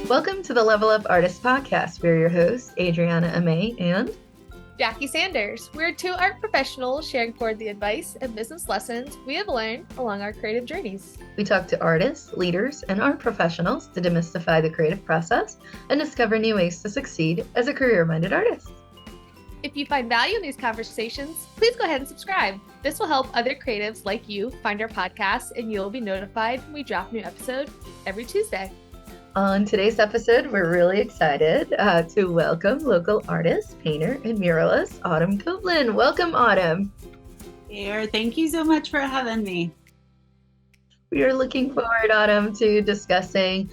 Welcome to the Level Up Artist Podcast. We're your hosts, Adriana Amay and Jackie Sanders. We're two art professionals sharing forward the advice and business lessons we have learned along our creative journeys. We talk to artists, leaders, and art professionals to demystify the creative process and discover new ways to succeed as a career-minded artist. If you find value in these conversations, please go ahead and subscribe. This will help other creatives like you find our podcast, and you'll be notified when we drop a new episode every Tuesday. On today's episode, we're really excited to welcome local artist, painter, and muralist, Autumn Cobeland. Welcome, Autumn. Here, thank you so much for having me. We are looking forward, Autumn, to discussing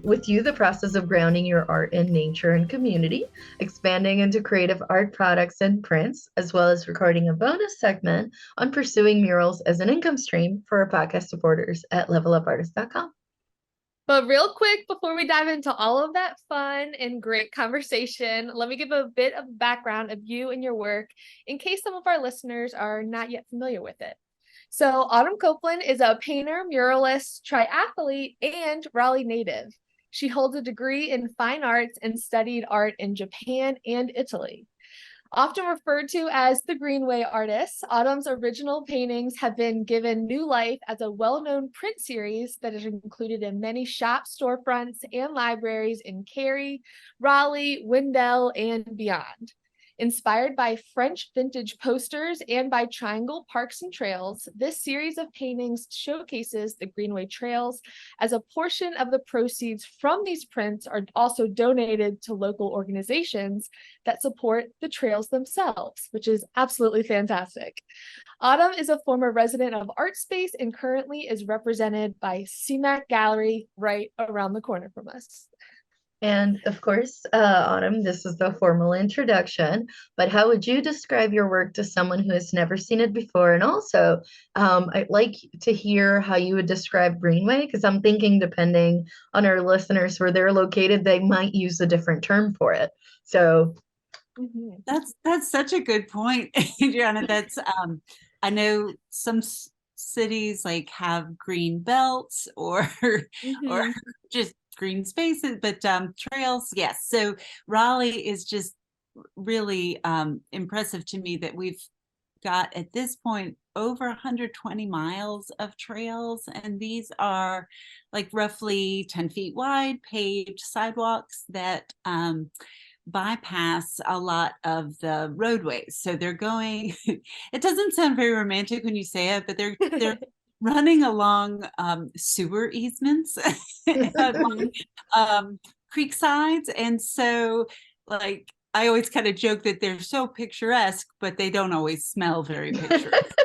with you the process of grounding your art in nature and community, expanding into creative art products and prints, as well as recording a bonus segment on pursuing murals as an income stream for our podcast supporters at levelupartist.com. But real quick, before we dive into all of that fun and great conversation, let me give a bit of background of you and your work in case some of our listeners are not yet familiar with it. So Autumn Copeland is a painter, muralist, triathlete, and Raleigh native. She holds a degree in fine arts and studied art in Japan and Italy. Often referred to as the Greenway artist, Autumn's original paintings have been given new life as a well-known print series that is included in many shop storefronts and libraries in Cary, Raleigh, Wendell, and beyond. Inspired by French vintage posters and by Triangle Parks and Trails, this series of paintings showcases the Greenway trails, as a portion of the proceeds from these prints are also donated to local organizations that support the trails themselves, which is absolutely fantastic. Autumn is a former resident of Art Space and currently is represented by CMAC Gallery right around the corner from us. And of course, Autumn, this is the formal introduction, but how would you describe your work to someone who has never seen it before? And also, I'd like to hear how you would describe Greenway, because I'm thinking depending on our listeners where they're located, they might use a different term for it. So That's such a good point, Adriana. That's I know some cities like have green belts or just green spaces, but trails, yes. So Raleigh is just really impressive to me that we've got at this point over 120 miles of trails, and these are like roughly 10 feet wide paved sidewalks that bypass a lot of the roadways. So they're going, it doesn't sound very romantic when you say it, but they're running along sewer easements along creek sides. And so like I always kind of joke that they're so picturesque, but they don't always smell very picturesque.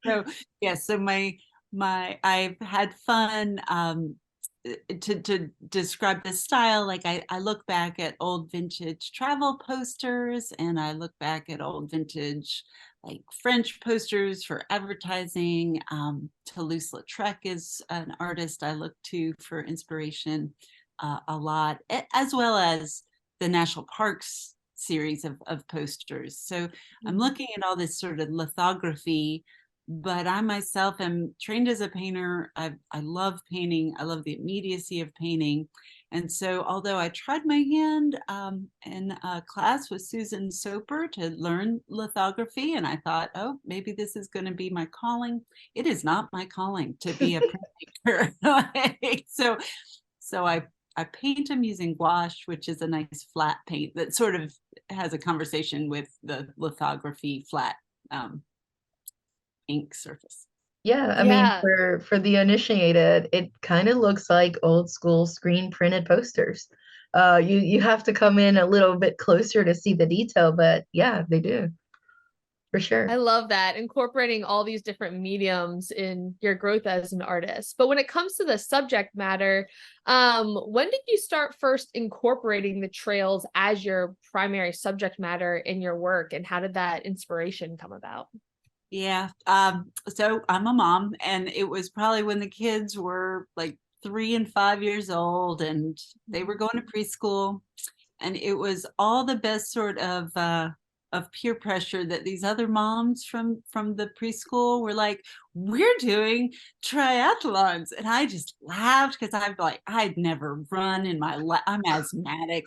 so yeah, so my I've had fun to describe the style. Like I look back at old vintage travel posters, and I look back at old vintage like French posters for advertising. Toulouse-Lautrec is an artist I look to for inspiration a lot, as well as the National Parks series of posters. So I'm looking at all this sort of lithography, but I myself am trained as a painter. I love painting. I love the immediacy of painting. And so although I tried my hand in a class with Susan Soper to learn lithography, and I thought, oh, maybe this is going to be my calling. It is not my calling to be a printmaker. So I paint them using gouache, which is a nice flat paint that sort of has a conversation with the lithography flat ink surface. yeah, I mean, for the uninitiated, it kind of looks like old school screen printed posters. You have to come in a little bit closer to see the detail, but yeah, they do. For sure. I love that, incorporating all these different mediums in your growth as an artist. But when it comes to the subject matter, when did you start first incorporating the trails as your primary subject matter in your work, and how did that inspiration come about? Yeah, so I'm a mom, and it was probably when the kids were like 3 and 5 years old, and they were going to preschool, and it was all the best sort of of peer pressure that these other moms from the preschool were like, we're doing triathlons. And I just laughed because I'd never run in my life. I'm asthmatic.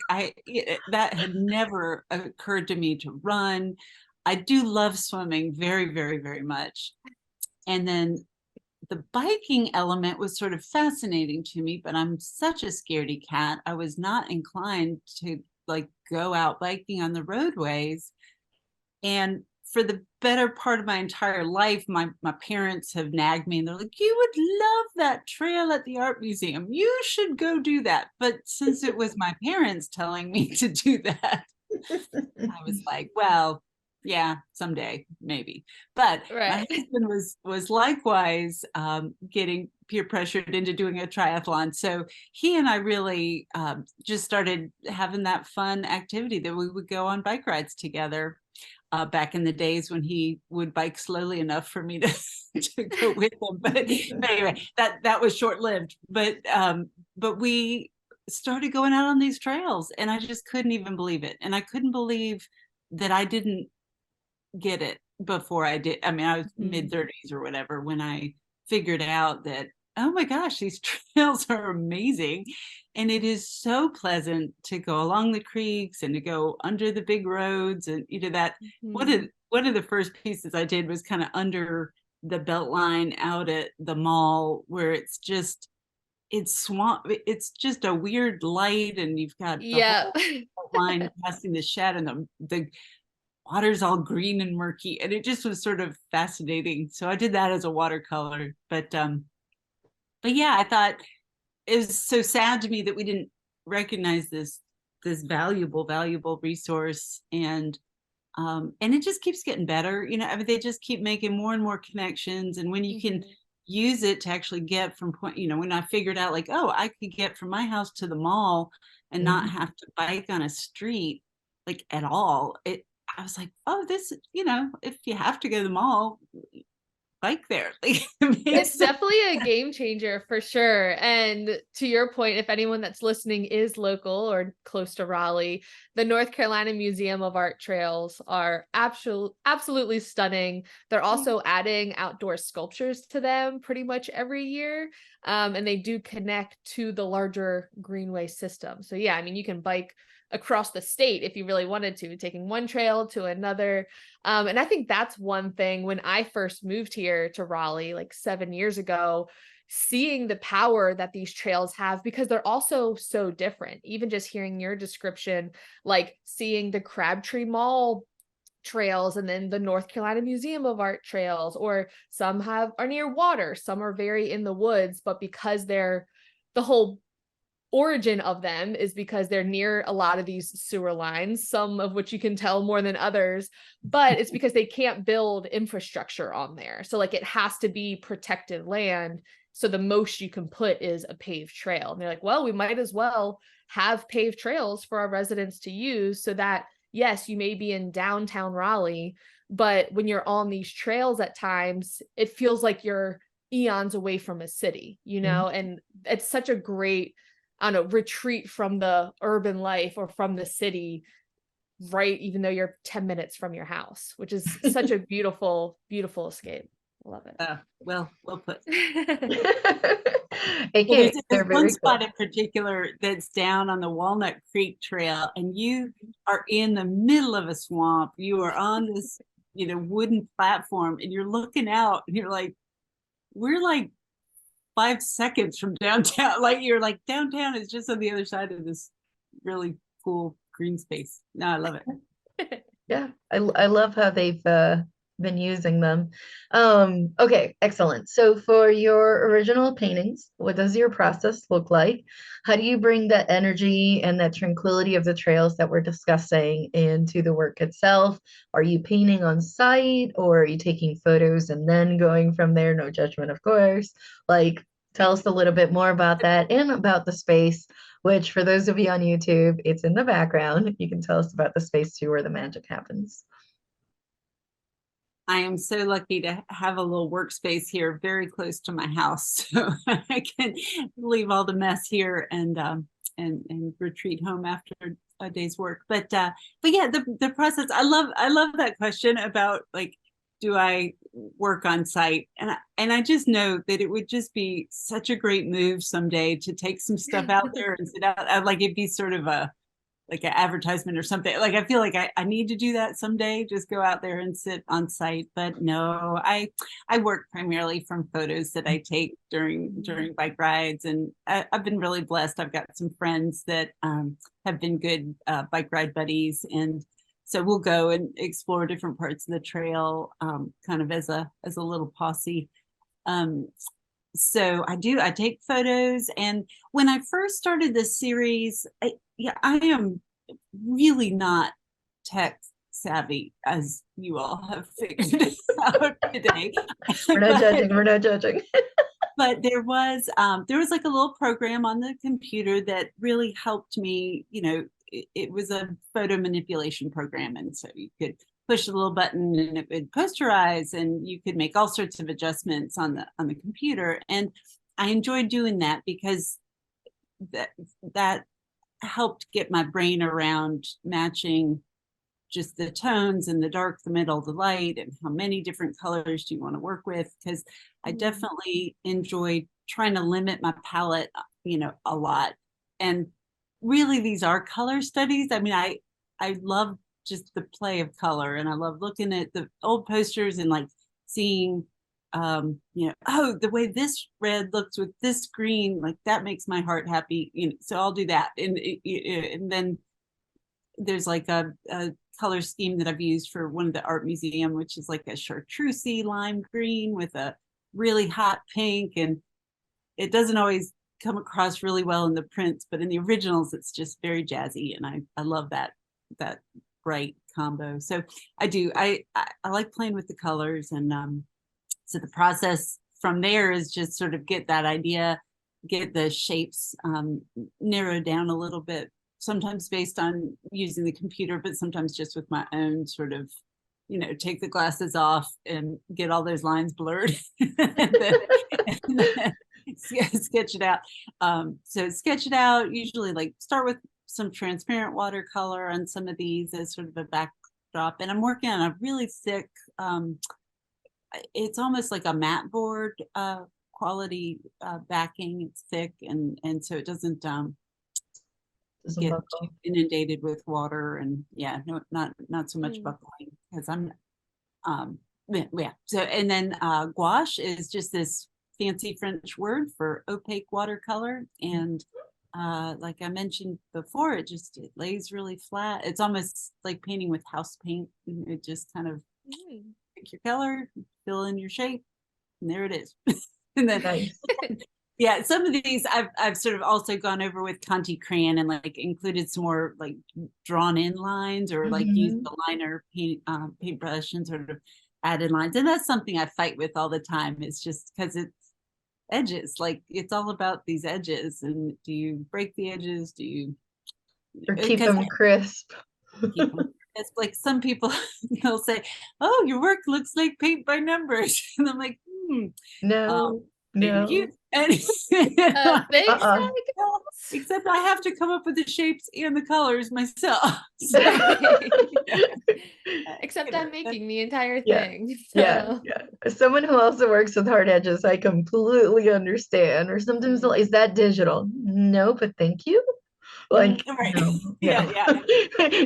That had never occurred to me to run. I do love swimming very, very, very much. And then the biking element was sort of fascinating to me, but I'm such a scaredy cat. I was not inclined to like go out biking on the roadways. And for the better part of my entire life, my parents have nagged me and they're like, you would love that trail at the art museum. You should go do that. But since it was my parents telling me to do that, I was like, well, yeah, someday maybe. But my Right. husband was likewise getting peer pressured into doing a triathlon. So he and I really just started having that fun activity that we would go on bike rides together. Back in the days when he would bike slowly enough for me to go with him. But anyway, that was short lived. But we started going out on these trails, and I just couldn't even believe it. And I couldn't believe that I didn't get it before I did. I mean, I was mid-30s or whatever when I figured out that, oh my gosh, these trails are amazing. And it is so pleasant to go along the creeks and to go under the big roads. And that one of the first pieces I did was kind of under the belt line out at the mall, where it's swamp. It's just a weird light, and you've got the Yeah. whole line passing the shed, and the water's all green and murky, and it just was sort of fascinating. So I did that as a watercolor. But yeah, I thought it was so sad to me that we didn't recognize this valuable resource. And it just keeps getting better. I mean, they just keep making more and more connections. And when you can use it to actually get from point, when I figured out like, oh, I could get from my house to the mall and not have to bike on a street like at all. I was like, oh, this, if you have to go to the mall, bike there. It's definitely a game changer for sure. And to your point, if anyone that's listening is local or close to Raleigh, the North Carolina Museum of Art Trails are absolutely stunning. They're also adding outdoor sculptures to them pretty much every year. And they do connect to the larger greenway system. So yeah, I mean, you can bike across the state if you really wanted to, taking one trail to another. And I think that's one thing when I first moved here to Raleigh, like 7 years ago, seeing the power that these trails have, because they're also so different. Even just hearing your description, like seeing the Crabtree Mall trails and then the North Carolina Museum of Art trails, or some are near water, some are very in the woods, but because they're the whole origin of them is because they're near a lot of these sewer lines, some of which you can tell more than others, but it's because they can't build infrastructure on there. So like it has to be protected land. So the most you can put is a paved trail. And they're like, well, we might as well have paved trails for our residents to use so that, yes, you may be in downtown Raleigh, but when you're on these trails at times, it feels like you're eons away from a city, and it's such a great retreat from the urban life or from the city, right? Even though you're 10 minutes from your house, which is such a beautiful, beautiful escape. Love it. Well put. There's There's one spot in particular that's down on the Walnut Creek Trail, and you are in the middle of a swamp. You are on this, wooden platform, and you're looking out, and you're like, we're like 5 seconds from downtown. Like you're like, downtown is just on the other side of this really cool green space. No, I love it. Yeah, I love how they've been using them. Okay, excellent. So for your original paintings, what does your process look like? How do you bring that energy and that tranquility of the trails that we're discussing into the work itself? Are you painting on site, or are you taking photos and then going from there? No judgment, of course. Like, tell us a little bit more about that and about the space, which for those of you on YouTube, it's in the background. You can tell us about the space too, where the magic happens. I am so lucky to have a little workspace here very close to my house. So I can leave all the mess here and retreat home after a day's work. But yeah, the process. I love that question about like, do I work on site? And I just know that it would just be such a great move someday to take some stuff out there and sit out. Like it'd be sort of a like an advertisement or something. Like I feel like I need to do that someday, just go out there and sit on site. But no, I work primarily from photos that I take during bike rides. And I've been really blessed. I've got some friends that have been good bike ride buddies. And so we'll go and explore different parts of the trail kind of as a little posse. Um, so I take photos. And when I first started this series, I am really not tech savvy, as you all have figured out today. We're not judging. We're not judging. But there was like a little program on the computer that really helped me. It was a photo manipulation program, and so you could push a little button and it would posterize, and you could make all sorts of adjustments on the computer. And I enjoyed doing that because that helped get my brain around matching just the tones and the dark, the middle, the light, and how many different colors do you want to work with? Because I definitely enjoy trying to limit my palette, a lot. And really, these are color studies. I mean, I love just the play of color, and I love looking at the old posters and like seeing oh, the way this red looks with this green, like that makes my heart happy. So I'll do that. And then there's like a color scheme that I've used for one of the art museum, which is like a chartreusey lime green with a really hot pink. And it doesn't always come across really well in the prints, but in the originals, it's just very jazzy. And I love that bright combo. So I like playing with the colors. And so the process from there is just sort of get that idea, get the shapes narrowed down a little bit, sometimes based on using the computer, but sometimes just with my own sort of, take the glasses off and get all those lines blurred and then sketch it out. So sketch it out, usually like start with some transparent watercolor on some of these as sort of a backdrop. And I'm working on a really thick, it's almost like a matte board quality backing. It's thick, and so it doesn't get buckle. inundated with water. And yeah, no, not so much buckling, because I'm yeah. So and then gouache is just this fancy French word for opaque watercolor. And like I mentioned before, it lays really flat. It's almost like painting with house paint. It just kind of pick your color, fill in your shape, and there it is. And then Nice. yeah, some of these I've sort of also gone over with Conti crayon and like included some more like drawn in lines, or like used the liner paintbrush and sort of added lines. And that's something I fight with all the time. It's just because it's edges, like it's all about these edges. And do you break the edges? Do you Or keep them crisp? keep them? It's like some people they'll say, "Oh, your work looks like paint by numbers," and I'm like, No, thank you. And Thanks, except I have to come up with the shapes and the colors myself. So, except I'm making the entire Yeah. thing. Yeah. As someone who also works with hard edges, I completely understand. Or sometimes is that digital? No, but thank you. Like, right. no. Yeah.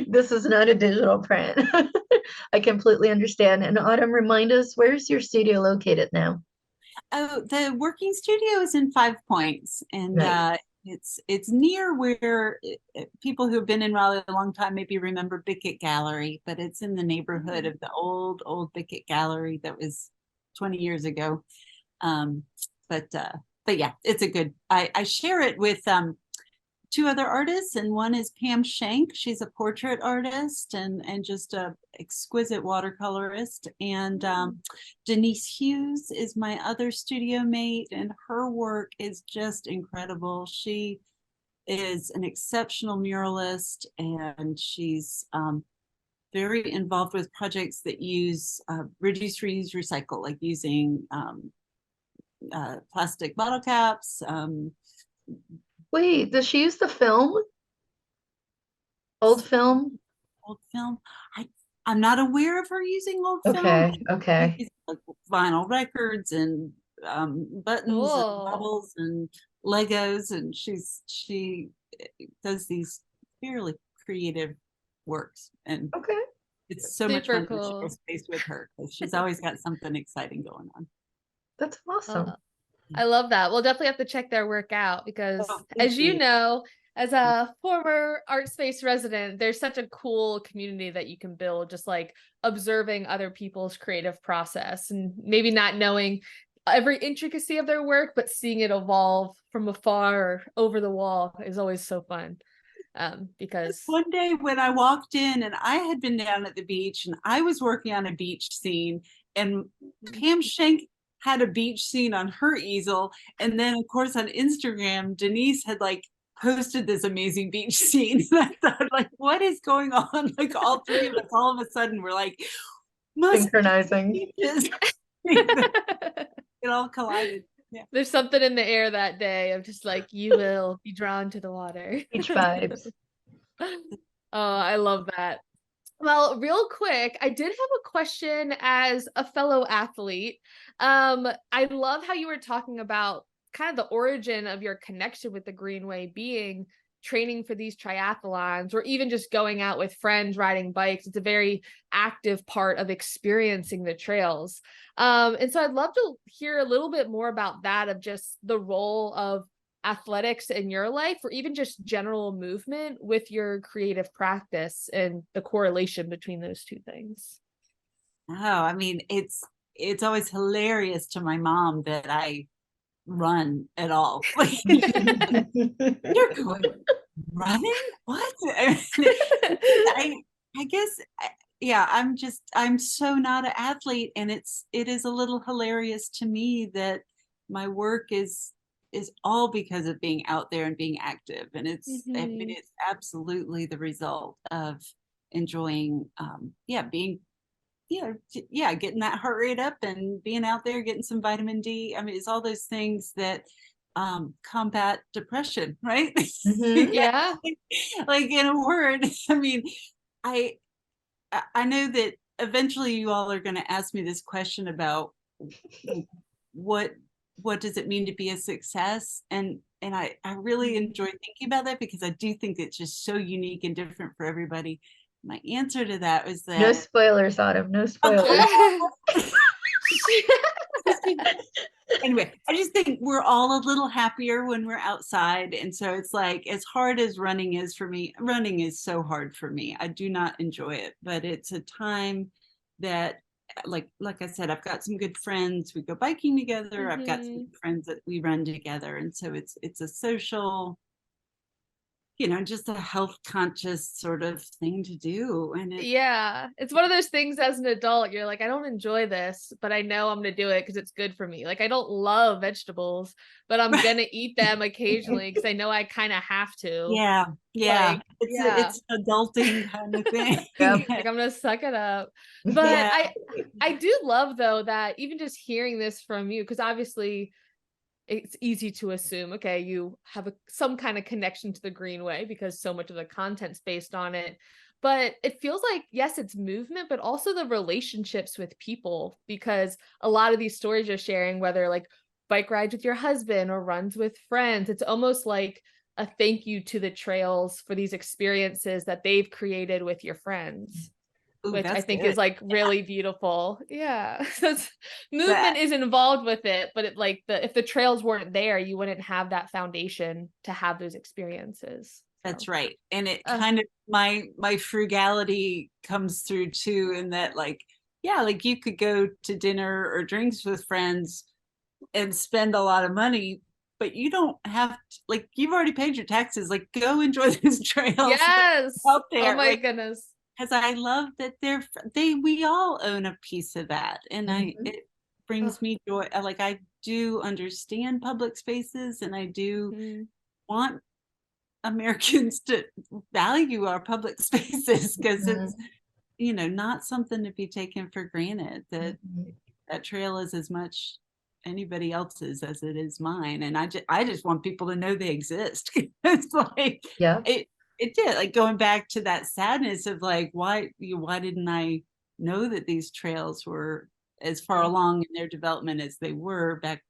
This is not a digital print. I completely understand. And Autumn, remind us, where's your studio located now? Oh, the working studio is in Five Points, and Nice. it's near where people who have been in Raleigh a long time maybe remember Bickett Gallery, but it's in the neighborhood of the old Bickett Gallery that was 20 years ago. But yeah, it's a good. I share it with two other artists, and one is Pam Shank. She's a portrait artist and just a exquisite watercolorist. And Denise Hughes is my other studio mate, and her work is just incredible. She is an exceptional muralist, and she's very involved with projects that use reduce, reuse, recycle, like using plastic bottle caps. Wait, does she use the film? Old film? Old film. I'm not aware of her using old film. Okay, okay. She's like vinyl records and buttons and Cool. bubbles and Legos, and she does these fairly creative works, and Okay. it's so much Super fun to share cool. space with her because she's always got something exciting going on. That's awesome. I love that. We'll definitely have to check their work out because, Oh, thank as you you. know, as a former art space resident, there's such a cool community that you can build just like observing other people's creative process and maybe not knowing every intricacy of their work, but seeing it evolve from afar or over the wall is always so fun. Because One day when I walked in and I had been down at the beach and I was working on a beach scene, and Pam Schenk had a beach scene on her easel. And then of course on Instagram, Denise had like posted this amazing beach scene. And I thought, like, what is going on? Like all three of us all of a sudden were like, must Synchronizing. beaches. It all collided. Yeah. there's something in the air that day of just like you will be drawn to the water. Beach vibes. Oh, I love that. Well, real quick, I did have a question as a fellow athlete. I love how you were talking about kind of the origin of your connection with the Greenway being training for these triathlons or even just going out with friends riding bikes. It's a very active part of experiencing the trails. And so I'd love to hear a little bit more about that, of just the role of athletics in your life or even just general movement with your creative practice and the correlation between those two things. Oh, I mean, it's always hilarious to my mom that I run at all. Like, you're going running? What? I guess, yeah, I'm so not an athlete, and it is a little hilarious to me that my work is all because of being out there and being active, and I mean, it's absolutely the result of enjoying, being, getting that heart rate up and being out there, getting some vitamin D. I mean, it's all those things that combat depression, right? Mhm. Yeah. Like in a word, I mean, I I know that eventually you all are going to ask me this question about what does it mean to be a success, and I really enjoy thinking about that because I do think it's just so unique and different for everybody. My answer to that was No that spoilers, Autumn. No spoilers. okay. Anyway, I just think we're all a little happier when we're outside. And so it's like, as hard as running is for me, running is so hard for me. I do not enjoy it, but it's a time that, like I said, I've got some good friends. We go biking together. I've got some friends that we run together. And so it's a social, just a health conscious sort of thing to do. And Yeah, it's one of those things as an adult, you're like, I don't enjoy this, but I know I'm going to do it because it's good for me. Like, I don't love vegetables, but I'm going to eat them occasionally because I know I kind of have to. yeah, Like, it's adulting kind of thing. Yep. like I'm gonna suck it up. But Yeah. I do love though that even just hearing this from you, because obviously it's easy to assume, okay, you have some kind of connection to the Greenway because so much of the content's based on it. But it feels like, yes, it's movement, but also the relationships with people, because a lot of these stories you're sharing, whether like bike rides with your husband or runs with friends, it's almost like a thank you to the trails for these experiences that they've created with your friends, Ooh, which I that's think good. is like really beautiful. Yeah. Movement That, is involved with it, but it like if the trails weren't there, you wouldn't have that foundation to have those experiences. that's So, right. And it kind of, my frugality comes through too, in that, like, yeah, like you could go to dinner or drinks with friends and spend a lot of money, but you don't have to, like, you've already paid your taxes, like go enjoy those trails yes. out Oh there. my Like, goodness. because I love that we all own a piece of that, and Mhm. it brings Oh, me joy. Like, I do understand public spaces, and I do mm, want Americans to value our public spaces, because it's, Mhm. not something to be taken for granted, that Mhm. that trail is as much anybody else's as it is mine. And I just want people to know they exist. It's like, Yeah. it it did, like going back to that sadness of like, why didn't I know that these trails were as far along in their development as they were back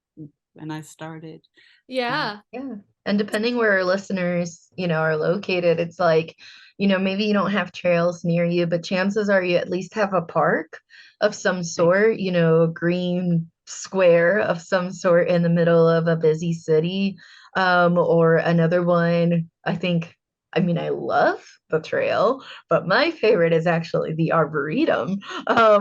when I started. Um, Yeah. Yeah. And depending where our listeners, are located, it's like, maybe you don't have trails near you, but chances are you at least have a park of some right. sort, a green square of some sort in the middle of a busy city. Or another one, I love the trail, but my favorite is actually the Arboretum,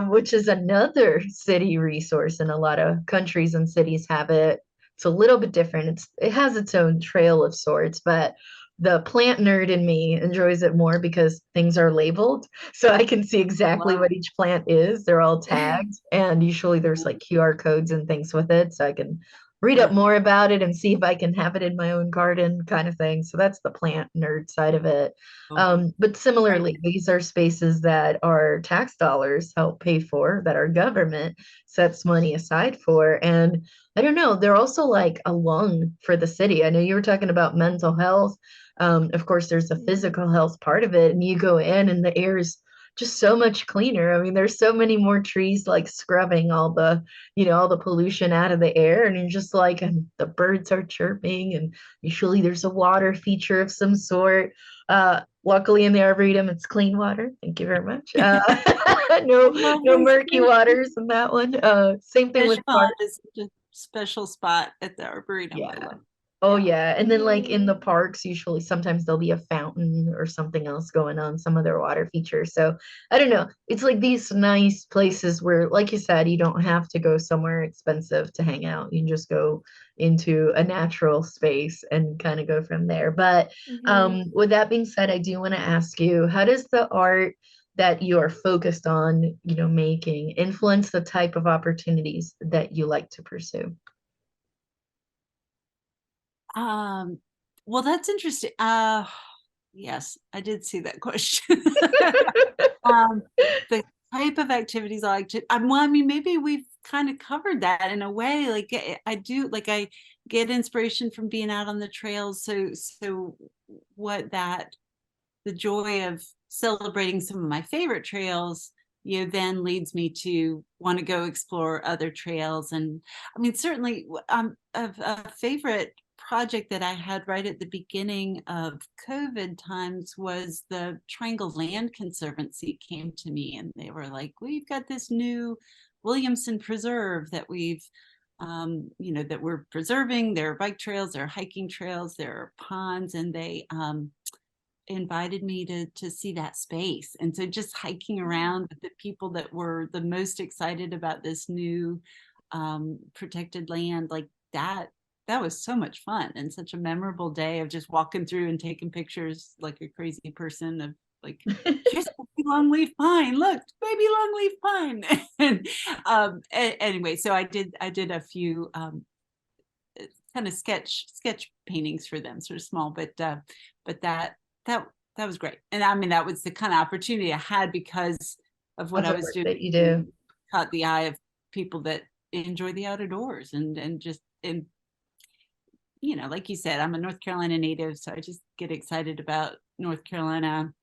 which is another city resource, and a lot of countries and cities have it. It's a little bit different. It has its own trail of sorts, but the plant nerd in me enjoys it more because things are labeled. So I can see exactly Love what each plant is. They're all tagged, and usually there's like QR codes and things with it. So I can read up yeah. more about it and see if I can have it in my own garden kind of thing. So that's the plant nerd side of it. Oh, But right. similarly, these are spaces that our tax dollars help pay for, that our government sets money aside for. And I don't know, they're also like a lung for the city. I know you were talking about mental health. Of course, there's a Mhm. physical health part of it, and you go in and the air is just so much cleaner. I mean, there's so many more trees like scrubbing all the pollution out of the air, and you're just like, and the birds are chirping, and usually there's a water feature of some sort. Luckily in the Arboretum, it's clean water. Thank you very much. I No, love no this murky waters in that one. Same thing with fish pond parks. is such a special spot at the Arboretum. I Yeah. love. Oh Yeah. yeah. And then like in the Mhm. parks, usually sometimes there'll be a fountain or something else going on, some of their water features. So I don't know. It's like these nice places where, like you said, you don't have to go somewhere expensive to hang out. You can just go into a natural space and kind of go from there. But Mhm. with that being said, I do want to ask you, how does the art that you are focused on, making influence the type of opportunities that you like to pursue? Um, well, that's interesting. Yes, I did see that question. Um, the type of activities I like to, well, I mean, maybe we've kind of covered that in a way. Like I do, like I get inspiration from being out on the trails. So what that, the joy of celebrating some of my favorite trails, then leads me to want to go explore other trails. And I mean, certainly, a favorite project that I had right at the beginning of COVID times was the Triangle Land Conservancy came to me, and they were like, "We've got this new Williamson Preserve that that we're preserving. There are bike trails, there are hiking trails, there are ponds, and they invited me to see that space. And so just hiking around with the people that were the most excited about this new protected land, like that was so much fun and such a memorable day of just walking through and taking pictures like a crazy person of like, here's a baby longleaf pine, look, baby longleaf pine. And anyway, so I did a few kind of sketch paintings for them, sort of small, but that that was great. And I mean, that was the kind of opportunity I had because of what Of I the was work doing. that you do. Caught the eye of people that enjoy the outdoors and just, and like you said, I'm a North Carolina native, so I just get excited about North Carolina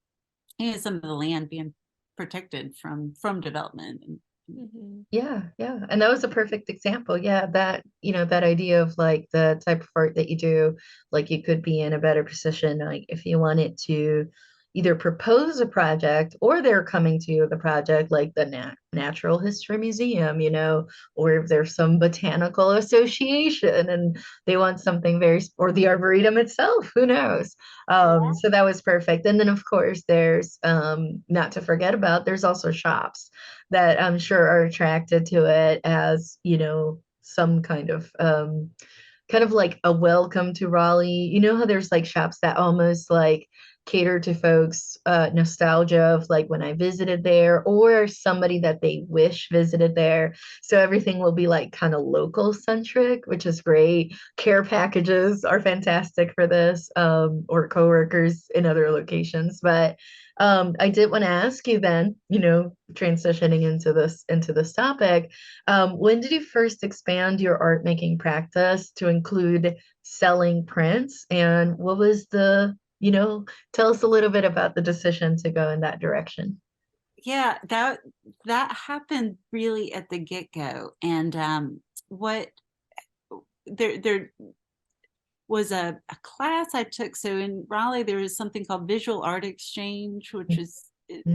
and some of the land being protected from development. And Mhm. Yeah, yeah. And that was a perfect example. Yeah, that idea of like the type of art that you do, like you could be in a better position, like if you wanted to either propose a project or they're coming to you with a project like the Natural History Museum, or if there's some botanical association and they want something or the Arboretum itself, who knows? So that was perfect. And then of course there's not to forget about, there's also shops that I'm sure are attracted to it as, some kind of like a welcome to Raleigh. You know how there's like shops that almost like cater to folks nostalgia of like when I visited there or somebody that they wish visited there. So everything will be like kind of local centric, which is great. Care packages are fantastic for this, or coworkers in other locations. But I did want to ask you then, transitioning into this topic, when did you first expand your art making practice to include selling prints? And what was the tell us a little bit about the decision to go in that direction. Yeah, that happened really at the get-go. And what there was a class I took. So in Raleigh, there was something called Visual Art Exchange, which is,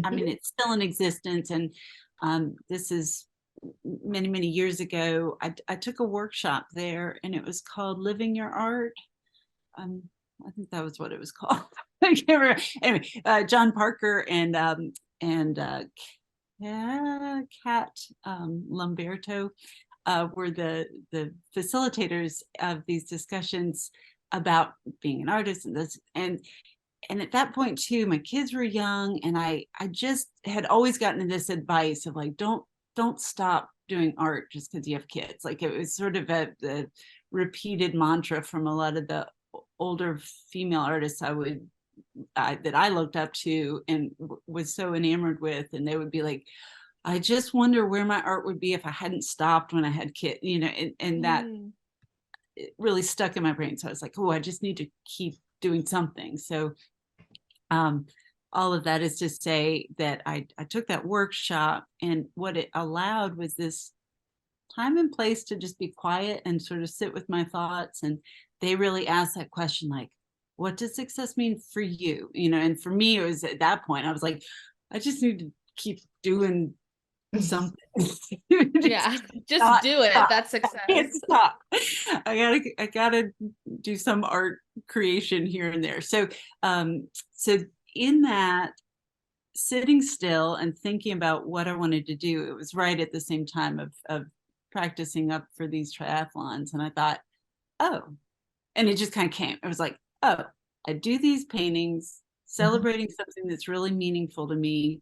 I mean, Mhm. it's still in existence. And this is many, many years ago. I took a workshop there, and it was called Living Your Art. Um, I think that was what it was called. I can't remember. Anyway, John Parker and Kat Lamberto were the facilitators of these discussions about being an artist and this and at that point too, my kids were young, and I just had always gotten this advice of like, don't stop doing art just because you have kids. Like, it was sort of the repeated mantra from a lot of the older female artists that I looked up to and was so enamored with. And they would be like, I just wonder where my art would be if I hadn't stopped when I had kids, and that it really stuck in my brain. So I was like, oh, I just need to keep doing something. So um, all of that is to say that I took that workshop, and what it allowed was this time and place to just be quiet and sort of sit with my thoughts. And they really asked that question, like, what does success mean for you? And for me, it was at that point, I was like, I just need to keep doing something. Yeah, just Not do it. stop. That's I can't success. stop. I gotta do some art creation here and there. So in that, sitting still and thinking about what I wanted to do, it was right at the same time of practicing up for these triathlons. And I thought, oh, and it just kind of came. It was like, oh, I do these paintings Mhm. celebrating something that's really meaningful to me.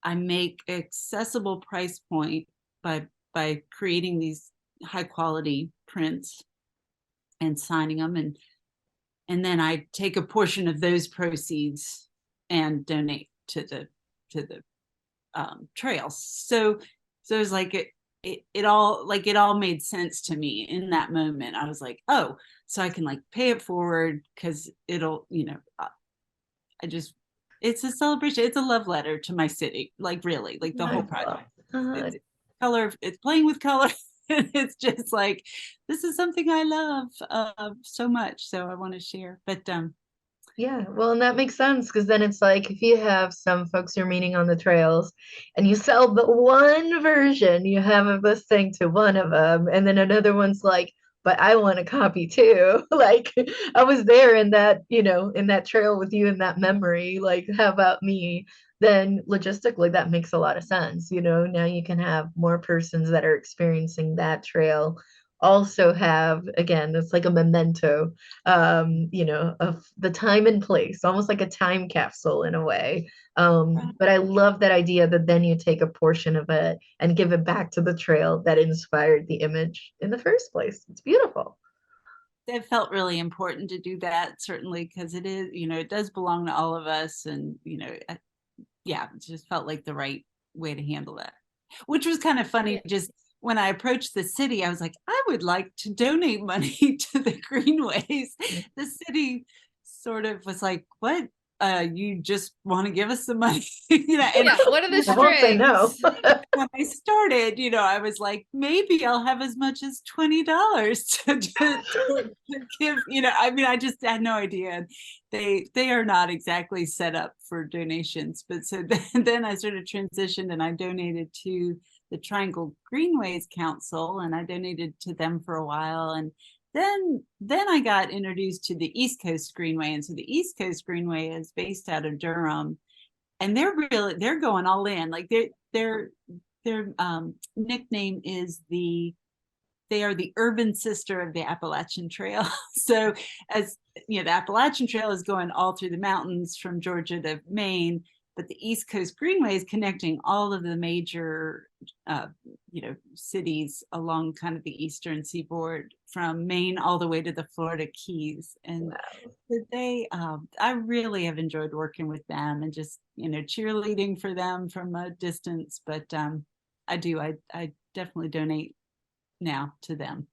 I make accessible price point by creating these high quality prints and signing them, and then I take a portion of those proceeds and donate to the trails. So it was like it all made sense to me in that moment. I was like, oh, so I can like pay it forward because it'll, I just, it's a celebration. It's a love letter to my city. Like, really, like the whole Wonderful. project. It's color. It's playing with color. It's just like, this is something I love so much. So I want to share. But Yeah, well, and that makes sense because then it's like if you have some folks you're meeting on the trails and you sell the one version you have of this thing to one of them, and then another one's like, but I want a copy too. Like, I was there in that, in that trail with you in that memory. Like, how about me? Then logistically, that makes a lot of sense. Now you can have more persons that are experiencing that trail also have, again, it's like a memento, of the time and place, almost like a time capsule in a way. But I love that idea that then you take a portion of it and give it back to the trail that inspired the image in the first place. It's beautiful. it felt really important to do that, certainly, because it is, it does belong to all of us. And, yeah, it just felt like the right way to handle that, which was kind of funny. Yeah. Just when I approached the city, I was like, I would like to donate money to the greenways. The city sort of was like, what? You just want to give us some money? And Yeah, what are the I won't say no. strings? when I started, I was like, maybe I'll have as much as $20 to give. I mean, I just had no idea. They are not exactly set up for donations, but so then I sort of transitioned and I donated to the Triangle Greenways Council, and I donated to them for a while, and then I got introduced to the East Coast Greenway, and so the East Coast Greenway is based out of Durham, and they're going all in. Like their nickname is they are the urban sister of the Appalachian Trail. So as the Appalachian Trail is going all through the mountains from Georgia to Maine, but the East Coast Greenway is connecting all of the major cities along kind of the eastern seaboard from Maine all the way to the Florida Keys. And I really have enjoyed working with them and just cheerleading for them from a distance. But I definitely donate now to them.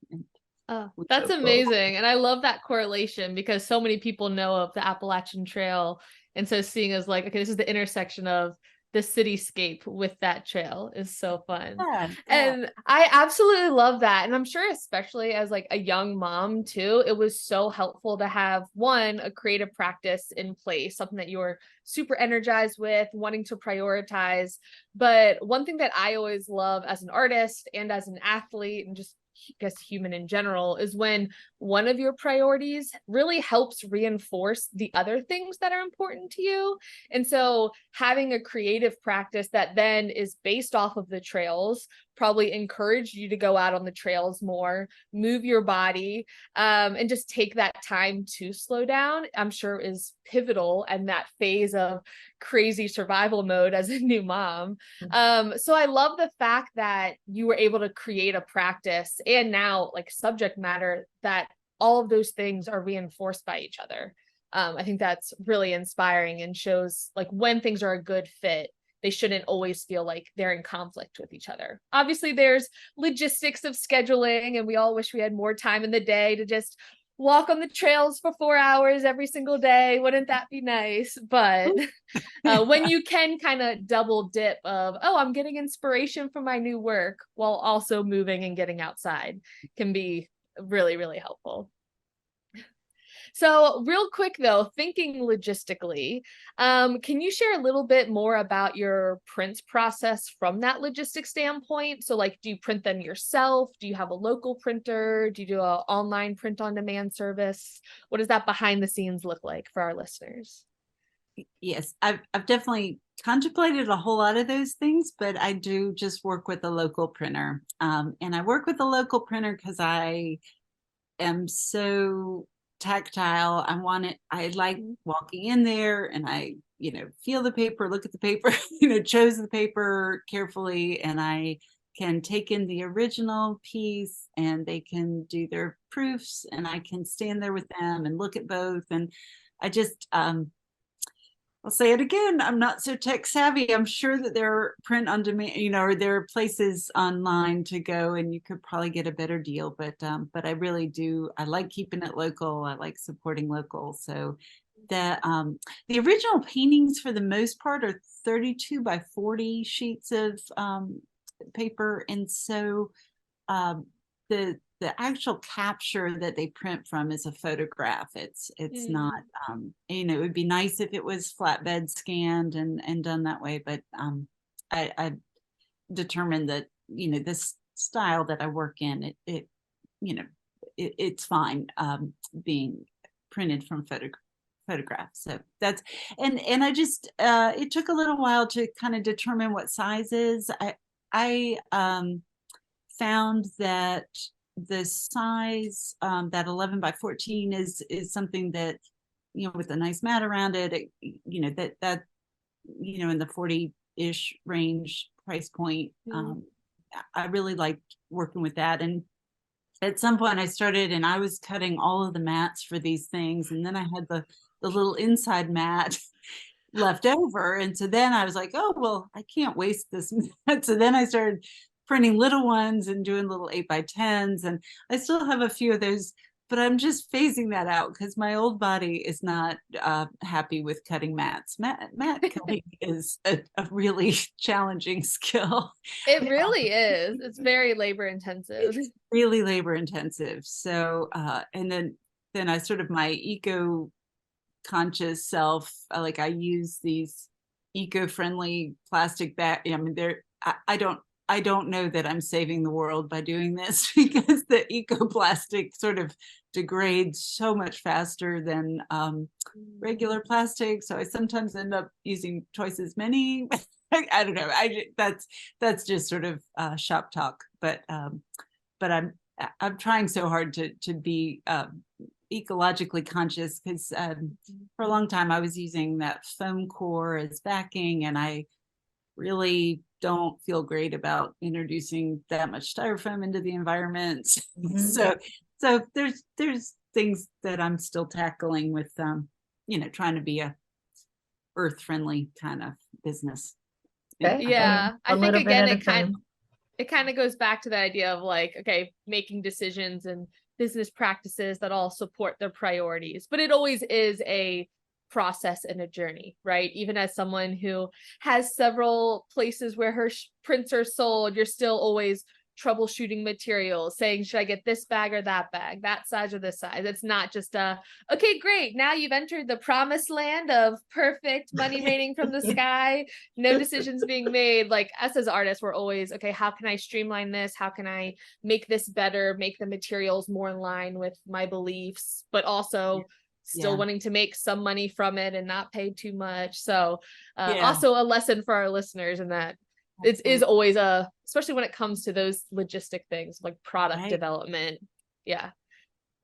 Oh, was that's so cool. amazing. And I love that correlation because so many people know of the Appalachian Trail. And so seeing as like, okay, this is the intersection of the cityscape with that trail is so fun. Yeah, yeah. And I absolutely love that. And I'm sure especially as like a young mom too, it was so helpful to have one, a creative practice in place, something that you're super energized with, wanting to prioritize. But one thing that I always love as an artist and as an athlete and just I guess human in general is when one of your priorities really helps reinforce the other things that are important to you. And so having a creative practice that then is based off of the trails probably encouraged you to go out on the trails more, move your body, and just take that time to slow down, I'm sure is pivotal and that phase of crazy survival mode as a new mom. So I love the fact that you were able to create a practice and now like subject matter that all of those things are reinforced by each other. I think that's really inspiring and shows like when things are a good fit, they shouldn't always feel like they're in conflict with each other. Obviously, there's logistics of scheduling, and we all wish we had more time in the day to just walk on the trails for 4 hours every single day. Wouldn't that be nice? But when you can kind of double dip of, oh, I'm getting inspiration from my new work while also moving and getting outside can be really, really helpful. So real quick though, thinking logistically, can you share a little bit more about your print process from that logistic standpoint? So like, do you print them yourself? Do you have a local printer? Do you do an online print on demand service? What does that behind the scenes look like for our listeners? Yes, I've definitely contemplated a whole lot of those things, but I do just work with a local printer. And I work with a local printer because I am so tactile. I like walking in there and I, feel the paper, look at the paper, chose the paper carefully, and I can take in the original piece and they can do their proofs and I can stand there with them and look at both. And I just, I'll say it again. I'm not so tech savvy. I'm sure that there are print on demand, or there are places online to go and you could probably get a better deal. But I really do. I like keeping it local. I like supporting local. So the original paintings for the most part are 32 by 40 sheets of paper. And so the actual capture that they print from is a photograph. It's not, it would be nice if it was flatbed scanned and done that way, but I determined that this style that I work in, it's fine being printed from photographs. So that's and I just it took a little while to kind of determine what sizes. I found that the size that 11 by 14 is something that with a nice mat around it, that in the 40-ish range price point. I really liked working with that, and at some point I started and I was cutting all of the mats for these things, and then I had the little inside mat left over, and so then I was like, oh well, I can't waste this mat. So then I started printing little ones and doing little 8x10s, and I still have a few of those, but I'm just phasing that out because my old body is not happy with cutting mats. Mat cutting is a really challenging skill. It really is. It's very labor intensive. It's really labor intensive. So and then I sort of my eco conscious self, like I use these eco-friendly plastic bag. I mean, I don't know that I'm saving the world by doing this because the eco-plastic sort of degrades so much faster than regular plastic. So I sometimes end up using twice as many. I don't know. That's just sort of shop talk. But I'm trying so hard to be ecologically conscious because for a long time I was using that foam core as backing, and I really don't feel great about introducing that much styrofoam into the environment. So there's things that I'm still tackling with trying to be a earth friendly kind of business. Okay. Yeah, I A think little bit again at a time. it kind of goes back to the idea of like, okay, making decisions and business practices that all support their priorities. But it always is a process and a journey, right? Even as someone who has several places where her prints are sold, you're still always troubleshooting materials, saying, should I get this bag or that bag, that size or this size? It's not just okay, great, now you've entered the promised land of perfect money raining from the sky, no decisions being made. Like us as artists, we're always, okay, how can I streamline this? How can I make this better, make the materials more in line with my beliefs, but also still wanting to make some money from it and not pay too much. So also a lesson for our listeners in that it is always especially when it comes to those logistic things like product development. Yeah.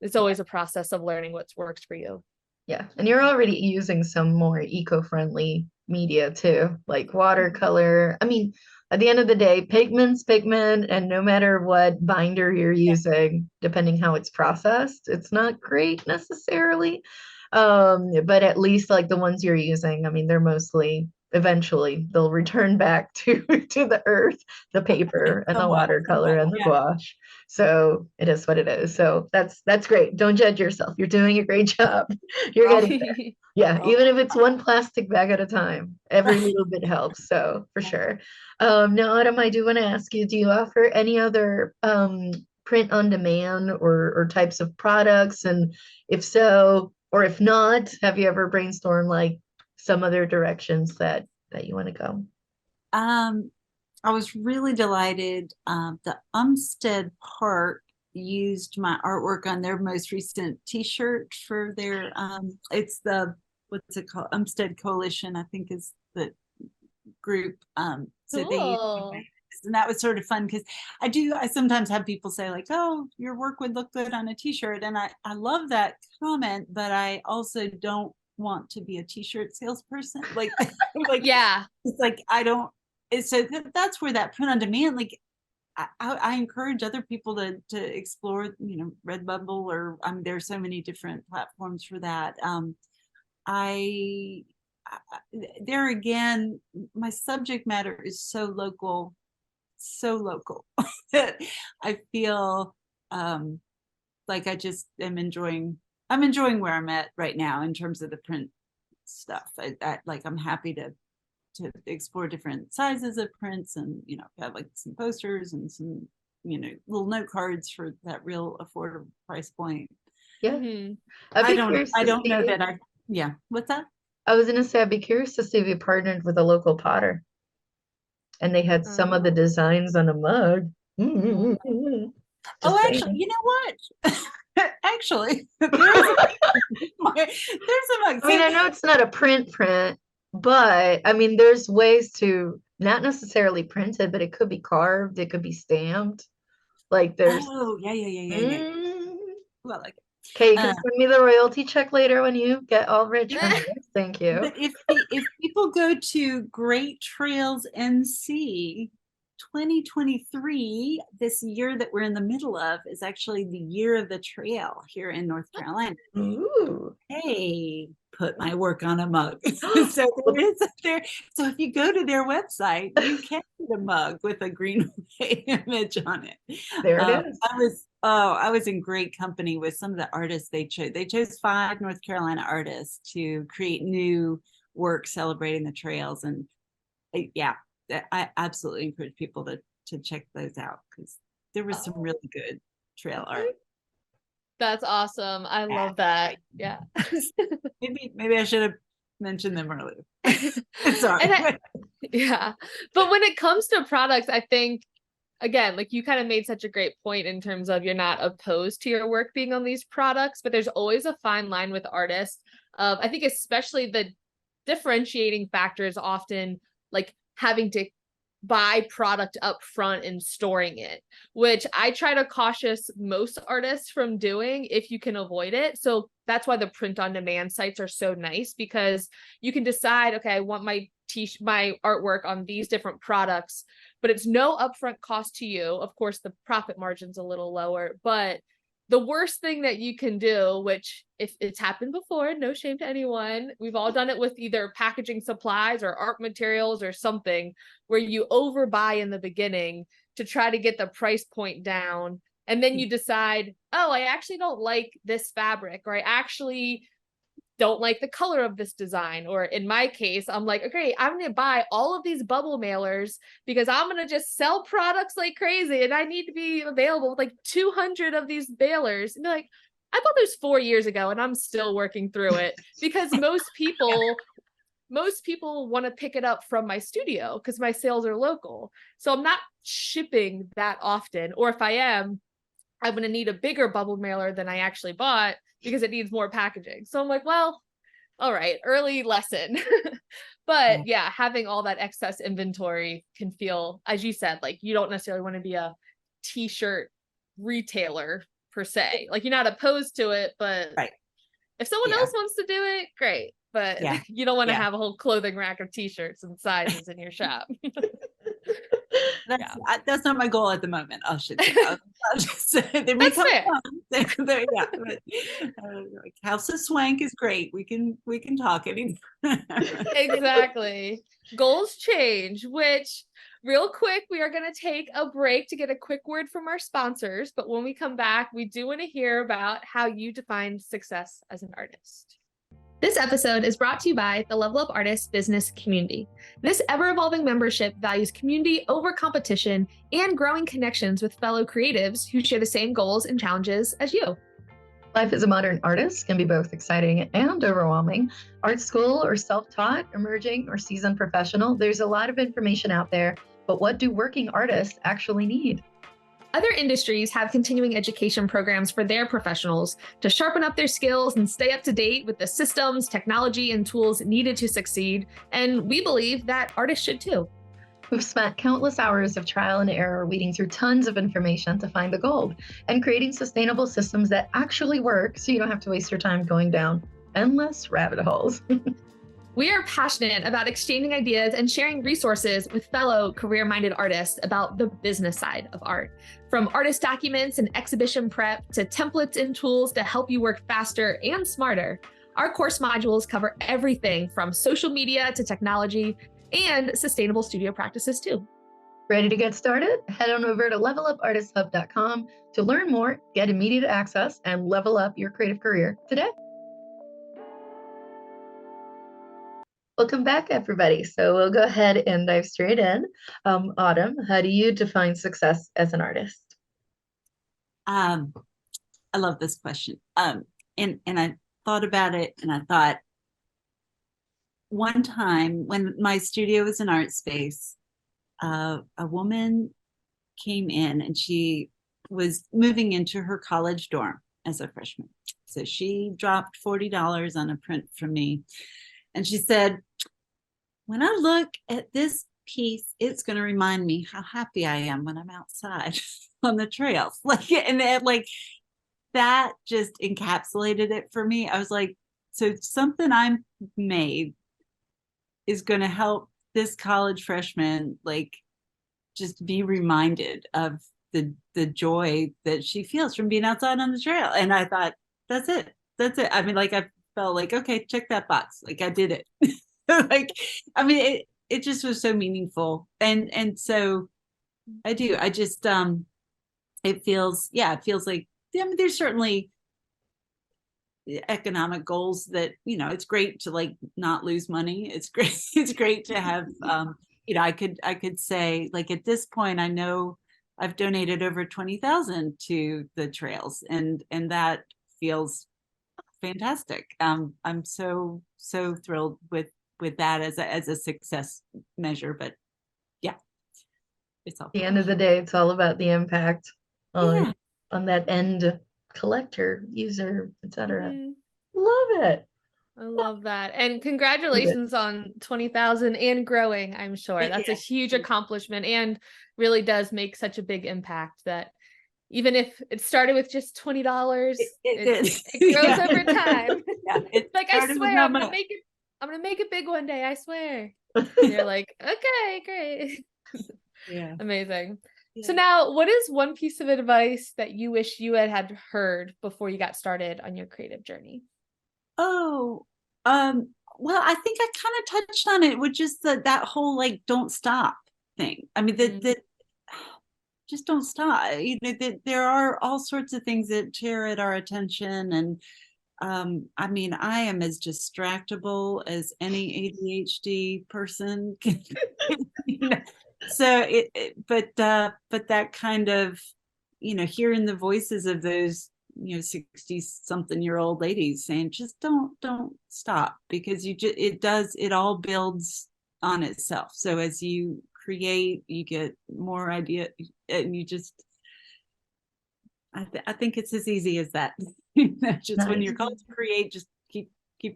It's always a process of learning what works for you. Yeah. And you're already using some more eco-friendly media too, like watercolor. I mean, at the end of the day, pigment's pigment, and no matter what binder you're using, depending how it's processed, it's not great necessarily. But at least like the ones you're using, I mean, they're mostly eventually they'll return back to the earth, the paper and the watercolor and the gouache. So it is what it is. So that's great. Don't judge yourself. You're doing a great job. You're getting there. Yeah, even if it's one plastic bag at a time, every little bit helps. So for sure. Now, Autumn, I do want to ask you, do you offer any other print on demand or types of products? And if so, or if not, have you ever brainstormed like some other directions that you want to go? I was really delighted. The Umstead Park used my artwork on their most recent T-shirt for their. It's the what's it called? Umstead Coalition, I think is the group. So cool. And that was sort of fun because I sometimes have people say like, oh, your work would look good on a T-shirt, and I love that comment, but I also don't want to be a T-shirt salesperson. Like yeah, it's like I don't. So that's where that print on demand, like I encourage other people to explore, Redbubble, or there's so many different platforms for that. I there again, my subject matter is so local that I feel like I just am I'm enjoying where I'm at right now in terms of the print stuff. I'm happy to explore different sizes of prints, and have like some posters and some little note cards for that real affordable price point. Yeah. Mm-hmm. I don't know that what's that? I was gonna say I'd be curious to see if you partnered with a local potter and they had some of the designs on a mug. Actually, you know what? Actually, there's a mug. I mean, I know it's not a print, but I mean, there's ways to not necessarily print it, but it could be carved, it could be stamped. Like there's. Oh, yeah. Well, like. Okay, you can send me the royalty check later when you get all rich from this. Thank you. But if people go to Great Trails NC 2023, this year that we're in the middle of is actually the year of the trail here in North Carolina. Ooh. Hey, put my work on a mug. So there. So if you go to their website, you can get a mug with a Greenway image on it. There it is. I was in great company with some of the artists they chose. They chose 5 North Carolina artists to create new work celebrating the trails, and I absolutely encourage people to check those out because there was some really good trail art. That's awesome. I love that. Yeah. maybe I should have mentioned them earlier. Sorry. Yeah. But when it comes to products, I think, again, like you kind of made such a great point in terms of you're not opposed to your work being on these products, but there's always a fine line with artists. I think especially the differentiating factor is often like having to buy product up front and storing it, which I try to cautious most artists from doing if you can avoid it. So that's why the print on demand sites are so nice, because you can decide, okay, I want my artwork on these different products, but it's no upfront cost to you. Of course, the profit margin's a little lower, but the worst thing that you can do, which if it's happened before, no shame to anyone, we've all done it with either packaging supplies or art materials or something, where you overbuy in the beginning to try to get the price point down. And then you decide, oh, I actually don't like this fabric, or I actually don't like the color of this design. Or in my case, I'm like, okay, I'm going to buy all of these bubble mailers because I'm going to just sell products like crazy. And I need to be available with like 200 of these mailers. And be like, I bought those 4 years ago and I'm still working through it because most people want to pick it up from my studio because my sales are local. So I'm not shipping that often. Or if I am, I'm going to need a bigger bubble mailer than I actually bought because it needs more packaging. So I'm like, well, all right, early lesson. But yeah, having all that excess inventory can feel, as you said, like you don't necessarily want to be a t-shirt retailer per se. Like you're not opposed to it, but if someone else wants to do it, great. But you don't want to have a whole clothing rack of t-shirts and sizes in your shop. That's not my goal at the moment. I should say. I'll just say they may come along. Like House of Swank is great. We can talk anything. Exactly. Goals change, which real quick, we are going to take a break to get a quick word from our sponsors. But when we come back, we do want to hear about how you define success as an artist. This episode is brought to you by the Level Up Artists business community. This ever-evolving membership values community over competition and growing connections with fellow creatives who share the same goals and challenges as you. Life as a modern artist can be both exciting and overwhelming. Art school or self-taught, emerging or seasoned professional, there's a lot of information out there, but what do working artists actually need? Other industries have continuing education programs for their professionals to sharpen up their skills and stay up to date with the systems, technology, and tools needed to succeed. And we believe that artists should too. We've spent countless hours of trial and error weeding through tons of information to find the gold and creating sustainable systems that actually work so you don't have to waste your time going down endless rabbit holes. We are passionate about exchanging ideas and sharing resources with fellow career-minded artists about the business side of art. From artist documents and exhibition prep to templates and tools to help you work faster and smarter, our course modules cover everything from social media to technology and sustainable studio practices too. Ready to get started? Head on over to levelupartisthub.com to learn more, get immediate access, and level up your creative career today. Welcome back, everybody. So we'll go ahead and dive straight in. Autumn, how do you define success as an artist? I love this question. And I thought about it, and I thought one time when my studio was an art space, a woman came in and she was moving into her college dorm as a freshman. So she dropped $40 on a print from me. And she said, when I look at this piece, it's going to remind me how happy I am when I'm outside on the trails. That just encapsulated it for me. I was like, so something I'm made is going to help this college freshman, just be reminded of the joy that she feels from being outside on the trail. And I thought, that's it. I mean, I felt like, okay, check that box. I did it. It just was so meaningful. And so I do, I just, it feels like, there's certainly economic goals that, it's great to not lose money. It's great to have, I could say at this point, I know I've donated over 20,000 to the trails and that feels fantastic. I'm so thrilled with that as a success measure, but yeah, it's all. At the end of the day, it's all about the impact on that end collector, user, etc. Love it. I love that. And congratulations on 20,000 and growing, I'm sure. That's a huge accomplishment and really does make such a big impact that even if it started with just $20, it grows over time. It's I swear I'm gonna make it big one day, I swear. And you're like, okay, great. Yeah. Amazing. So now, what is one piece of advice that you wish you had heard before you got started on your creative journey? Well, I think I kind of touched on it with just that whole don't stop thing. I mean, just don't stop. There are all sorts of things that tear at our attention, and I mean, I am as distractible as any ADHD person can. you know. So but that kind of, hearing the voices of those 60 something year old ladies saying, just don't stop, because it all builds on itself. So as you create, you get more idea, and you just I think it's as easy as that. Just when Nice. you're called to create, just keep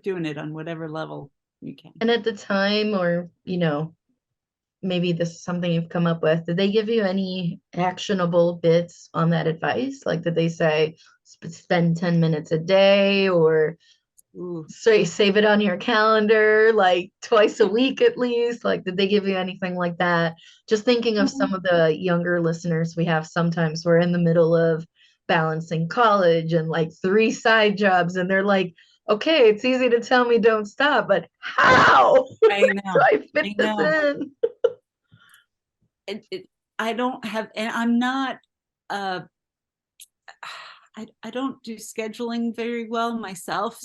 doing it on whatever level you can. And at the time, or, maybe this is something you've come up with, did they give you any actionable bits on that advice? Like, did they say spend 10 minutes a day, or Ooh. say save it on your calendar like twice a week at least? Like, did they give you anything like that? Just thinking of some of the younger listeners we have, sometimes we're in the middle of balancing college and like 3 side jobs, and they're like, okay, it's easy to tell me don't stop, but how I do know. I fit I this know. in? I don't have, and I'm not, I don't do scheduling very well myself.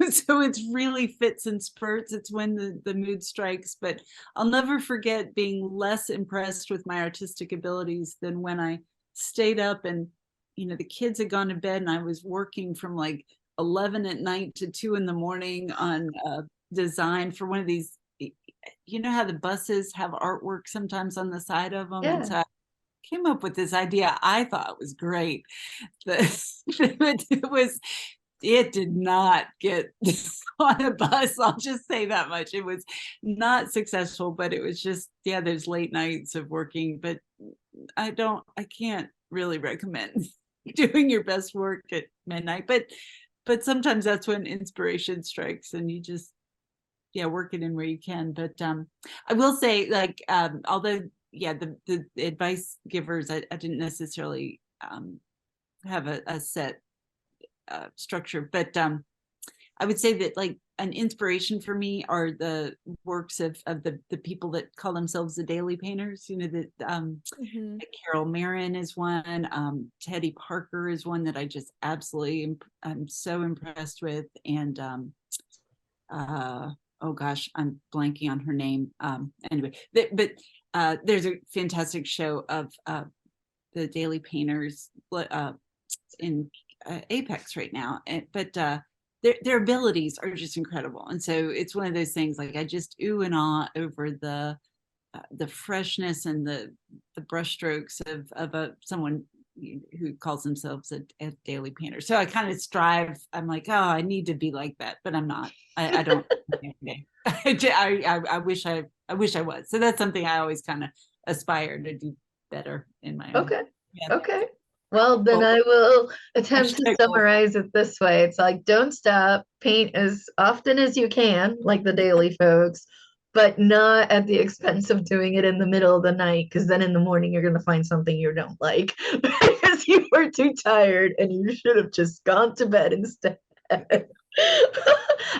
So it's really fits and spurts. It's when the mood strikes. But I'll never forget being less impressed with my artistic abilities than when I stayed up and, the kids had gone to bed and I was working from like 11 at night to 2 in the morning on design for one of these. You know how the buses have artwork sometimes on the side of them? And so Yeah. I came up with this idea I thought was great. It did not get on a bus. I'll just say that much. It was not successful, but it was just, there's late nights of working, but I can't really recommend doing your best work at midnight, but sometimes that's when inspiration strikes and you just, work it in where you can. But I will say, like, although, the advice givers, I didn't necessarily have a set structure, but I would say that, like, an inspiration for me are the works of the people that call themselves the daily painters. That Carol Marin is one, Teddy Parker is one that I just absolutely I'm so impressed with, and oh gosh, I'm blanking on her name. Anyway, but there's a fantastic show of the daily painters in Apex right now, but their abilities are just incredible, and so it's one of those things, like, I just ooh and ah over the freshness and the brushstrokes of someone who calls themselves a daily painter. So I kind of strive. I'm like, oh, I need to be like that, but I'm not. I don't. I wish I was. So that's something I always kind of aspire to do better in my own. Okay. Yeah. Okay. Well, then I will attempt to Hashtag goal. summarize it this way. It's like, don't stop, paint as often as you can, like the daily folks, but not at the expense of doing it in the middle of the night, because then in the morning you're going to find something you don't like because you were too tired and you should have just gone to bed instead.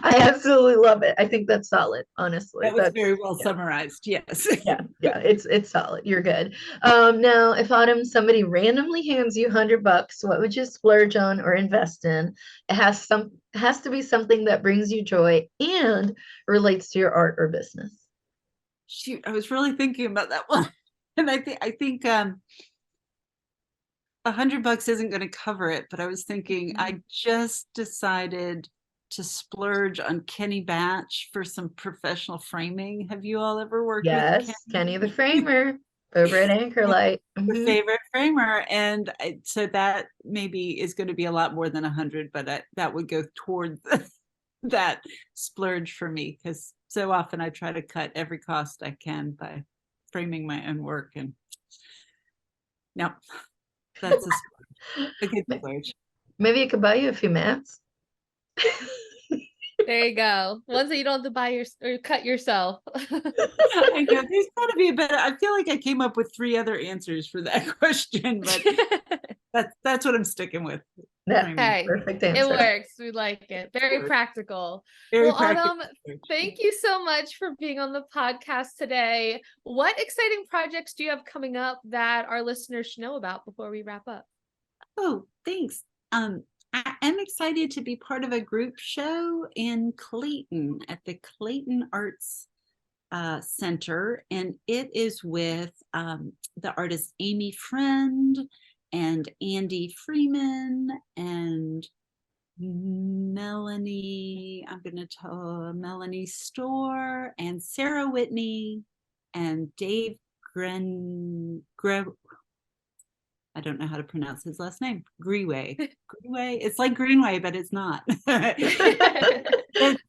I absolutely love it. I think that's solid, honestly. That was very well summarized. Yes. Yeah, it's solid. You're good. Now, if Autumn, somebody randomly hands you $100, what would you splurge on or invest in? It has to be something that brings you joy and relates to your art or business. Shoot, I was really thinking about that one, and I think $100 isn't going to cover it. But I was thinking, I just decided to splurge on Kenny Batch for some professional framing. Have you all ever worked with Yes, Kenny the Framer over at Anchorlight. your favorite framer? And so that maybe is going to be a lot more than 100, but that would go toward that splurge for me, because so often I try to cut every cost I can by framing my own work, and no, that's a good splurge. Maybe it could buy you a few mats. There you go. Ones that you don't have to buy or cut yourself. I know there's got to be a better. I feel like I came up with 3 other answers for that question, but that's what I'm sticking with. Hey, Perfect it answer. works. We like it. Very practical. Very Well, practical. Autumn, thank you so much for being on the podcast today. What exciting projects do you have coming up that our listeners should know about before we wrap up? Oh, thanks. I am excited to be part of a group show in Clayton at the Clayton Arts Center, and it is with the artist Amy Friend and Andy Freeman and Melanie, I'm going to tell Melanie Storr and Sarah Whitney and Dave I don't know how to pronounce his last name. Greenway. Greenway. It's like Greenway, but it's not.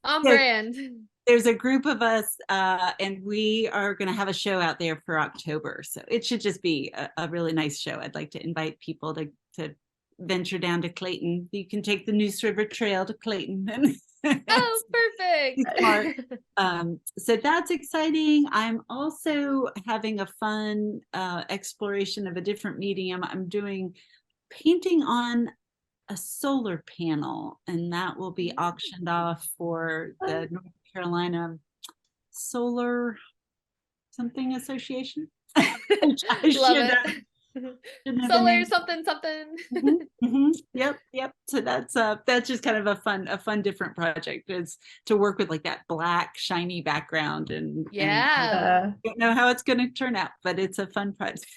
On brand. There's a group of us, and we are going to have a show out there for October. So it should just be a really nice show. I'd like to invite people to venture down to Clayton. You can take the Neuse River Trail to Clayton. Oh, perfect. So that's exciting. I'm also having a fun exploration of a different medium. I'm doing painting on a solar panel, and that will be auctioned off for the North Carolina Solar something Association. I Love should, it. Solar something. Yep. So that's just kind of a fun different project, is to work with like that black shiny background, and Yeah. I don't know how it's going to turn out, but it's a fun project.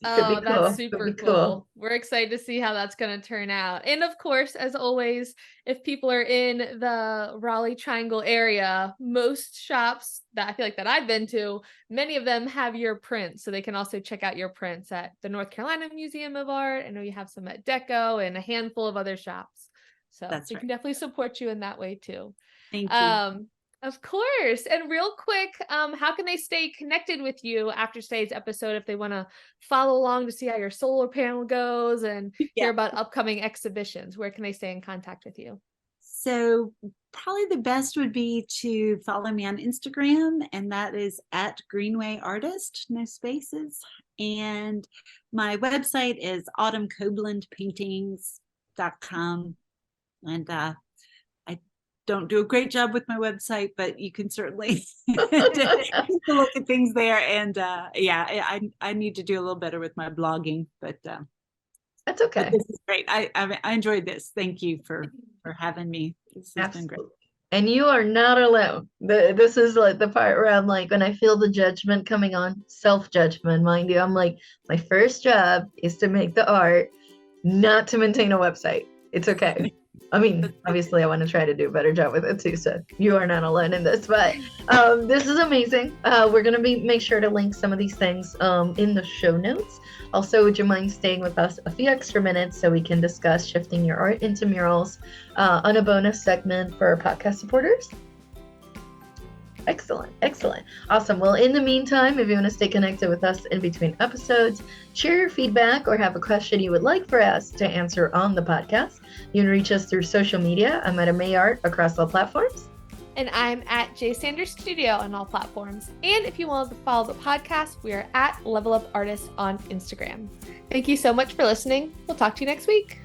Oh, Cool. that's Could super be cool. cool. We're excited to see how that's going to turn out. And of course, as always, if people are in the Raleigh Triangle area, most shops that I feel like that I've been to, many of them have your prints. So they can also check out your prints at the North Carolina Museum of Art. I know you have some at Deco and a handful of other shops. So we can definitely support you in that way too. Thank you. Of course. And real quick, how can they stay connected with you after today's episode if they want to follow along to see how your solar panel goes and hear about upcoming exhibitions? Where can they stay in contact with you? So probably the best would be to follow me on Instagram, and that is at Greenway Artist, no spaces. And my website is autumncobelandpaintings.com. And I don't do a great job with my website, but you can certainly look at things there. And I need to do a little better with my blogging, but that's okay. But this is great. I enjoyed this. Thank you for having me. This has been great. And you are not alone. This is like the part where I'm like, when I feel the judgment coming on, self-judgment, mind you, I'm like, my first job is to make the art, not to maintain a website. It's okay. I mean, obviously I want to try to do a better job with it too, so you are not alone in this, but this is amazing. We're going to make sure to link some of these things in the show notes. Also, would you mind staying with us a few extra minutes so we can discuss shifting your art into murals on a bonus segment for our podcast supporters? Excellent. Awesome. Well, in the meantime, if you want to stay connected with us in between episodes, share your feedback, or have a question you would like for us to answer on the podcast, you can reach us through social media. I'm at Mayart across all platforms. And I'm at J Sanders Studio on all platforms. And if you want to follow the podcast, we are at Level Up Artists on Instagram. Thank you so much for listening. We'll talk to you next week.